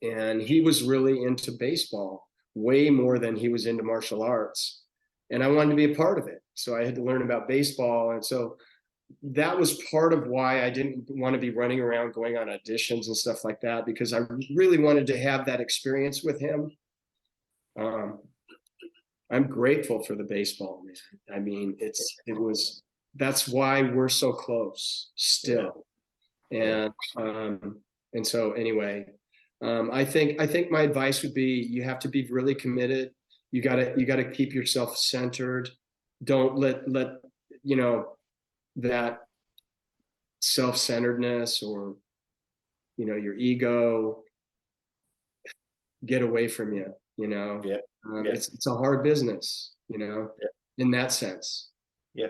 And he was really into baseball way more than he was into martial arts. And I wanted to be a part of it. So I had to learn about baseball. And so that was part of why I didn't want to be running around going on auditions and stuff like that, because I really wanted to have that experience with him. I'm grateful for the baseball, man. I mean, that's why we're so close still. And so anyway, I think my advice would be, you have to be really committed. You gotta keep yourself centered. Don't let that self-centeredness or your ego get away from you. It's a hard business, in that sense. Yeah.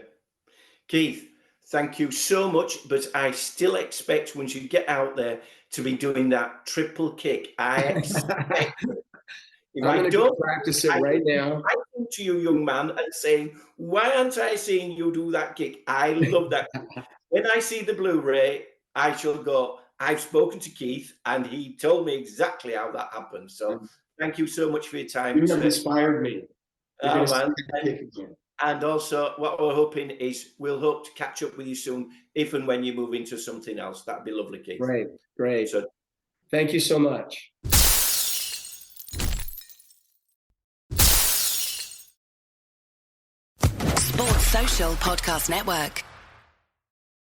Keith, thank you so much, but I still expect once you get out there to be doing that triple kick. I expect I'm going to go practice it right now. I come to you, young man, and saying, why aren't I seeing you do that kick? I love that. When I see the Blu-ray, I shall go, I've spoken to Keith and he told me exactly how that happened. So thank you so much for your time. You have inspired me. And also what we're hoping is we'll hope to catch up with you soon, if and when you move into something else. That'd be lovely, Keith. Great. So thank you so much. Sports Social Podcast Network.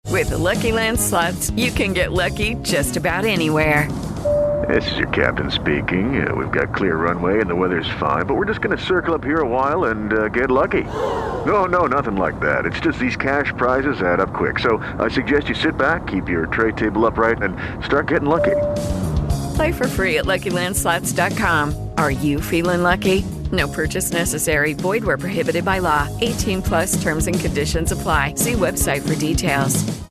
With the Lucky Land Slots, you can get lucky just about anywhere. This is your captain speaking. We've got clear runway and the weather's fine, but we're just going to circle up here a while and get lucky. No, nothing like that. It's just these cash prizes add up quick. So I suggest you sit back, keep your tray table upright, and start getting lucky. Play for free at LuckyLandSlots.com. Are you feeling lucky? No purchase necessary. Void where prohibited by law. 18+ terms and conditions apply. See website for details.